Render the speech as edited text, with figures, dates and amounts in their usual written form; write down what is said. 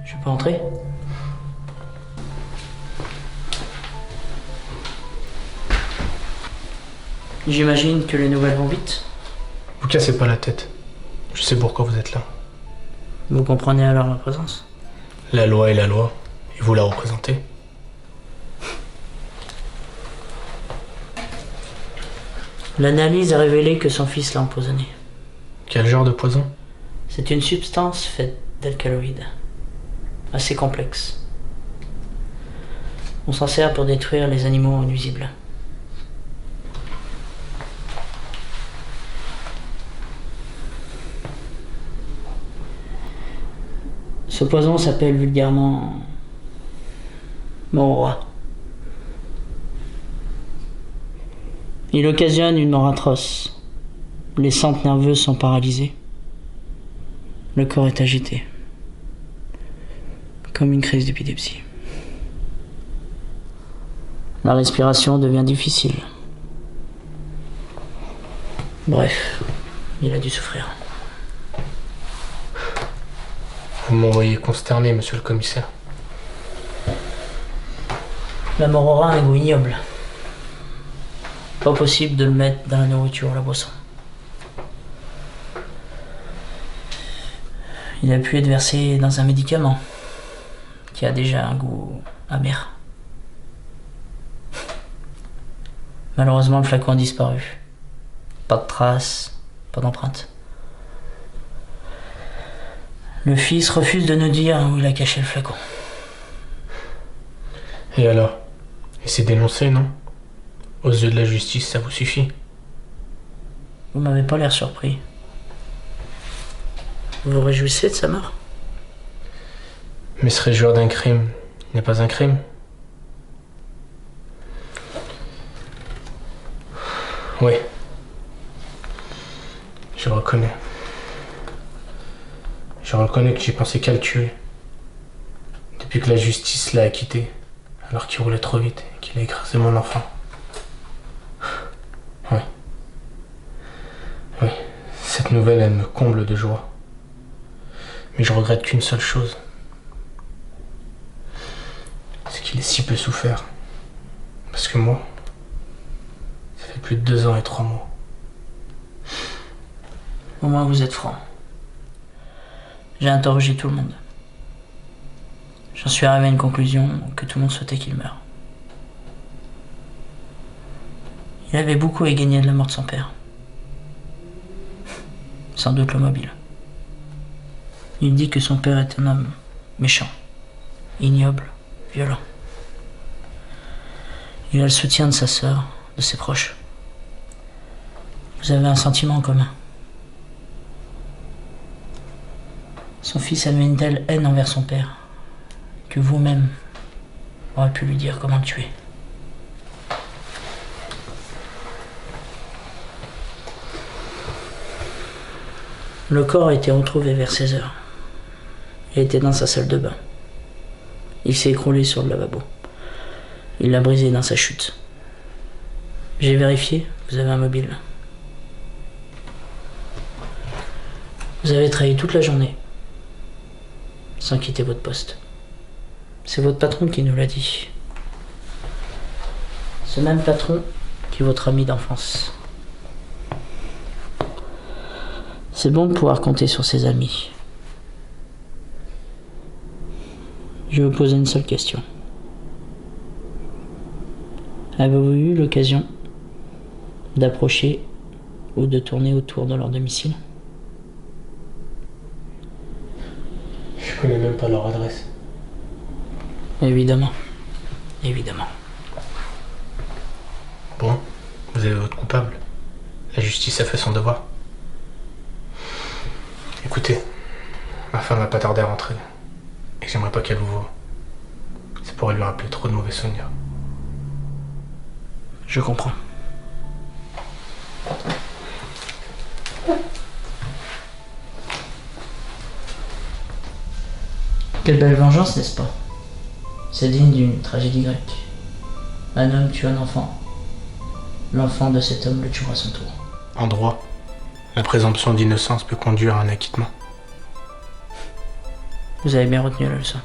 Je peux entrer? J'imagine que les nouvelles vont vite. Vous cassez pas la tête. Je sais pourquoi vous êtes là. Vous comprenez alors ma présence? La loi est la loi, et vous la représentez. L'analyse a révélé que son fils l'a empoisonné. Quel genre de poison? C'est une substance faite d'alcaloïdes, assez complexe. On s'en sert pour détruire les animaux nuisibles. Ce poison s'appelle vulgairement Morora. Il occasionne une mort atroce. Les centres nerveux sont paralysés. Le corps est agité. Comme une crise d'épilepsie. La respiration devient difficile. Bref, il a dû souffrir. Vous m'envoyez consterné, monsieur le commissaire. La Morora a un goût ignoble. Pas possible de le mettre dans la nourriture ou la boisson. Il a pu être versé dans un médicament qui a déjà un goût amer. Malheureusement, le flacon a disparu. Pas de traces, pas d'empreinte. Le fils refuse de nous dire où il a caché le flacon. Et alors? Et c'est dénoncé, non? Aux yeux de la justice, ça vous suffit? Vous m'avez pas l'air surpris. Vous vous réjouissez de sa mort? Mais se réjouir d'un crime n'est pas un crime. Oui. Je reconnais. Je reconnais que j'ai pensé qu'à le tuer. Depuis que la justice l'a acquitté, alors qu'il roulait trop vite et qu'il a écrasé mon enfant. Oui. Oui. Cette nouvelle, elle me comble de joie. Mais je regrette qu'une seule chose. C'est qu'il ait si peu souffert. Parce que moi, ça fait plus de 2 ans et 3 mois. Au moins vous êtes franc. J'ai interrogé tout le monde. J'en suis arrivé à une conclusion que tout le monde souhaitait qu'il meure. Il avait beaucoup à gagner de la mort de son père. Sans doute le mobile. Il dit que son père est un homme méchant, ignoble, violent. Il a le soutien de sa sœur, de ses proches. Vous avez un sentiment en commun. Son fils avait une telle haine envers son père que vous-même aurez pu lui dire comment le tuer. Le corps a été retrouvé vers 16 heures. Il était dans sa salle de bain. Il s'est écroulé sur le lavabo. Il l'a brisé dans sa chute. J'ai vérifié, vous avez un mobile. Vous avez travaillé toute la journée, sans quitter votre poste. C'est votre patron qui nous l'a dit. Ce même patron qui est votre ami d'enfance. C'est bon de pouvoir compter sur ses amis. Je vais vous poser une seule question. Avez-vous eu l'occasion d'approcher ou de tourner autour de leur domicile? Je connais même pas leur adresse. Évidemment. Évidemment. Bon, vous avez votre coupable. La justice a fait son devoir. Écoutez, ma femme va pas tarder à rentrer. Et j'aimerais pas qu'elle vous voie. Ça pourrait lui rappeler trop de mauvais souvenirs. Je comprends. Quelle belle vengeance, n'est-ce pas? C'est digne d'une tragédie grecque. Un homme tue un enfant. L'enfant de cet homme le tuera à son tour. En droit, la présomption d'innocence peut conduire à un acquittement. Vous avez bien retenu la leçon.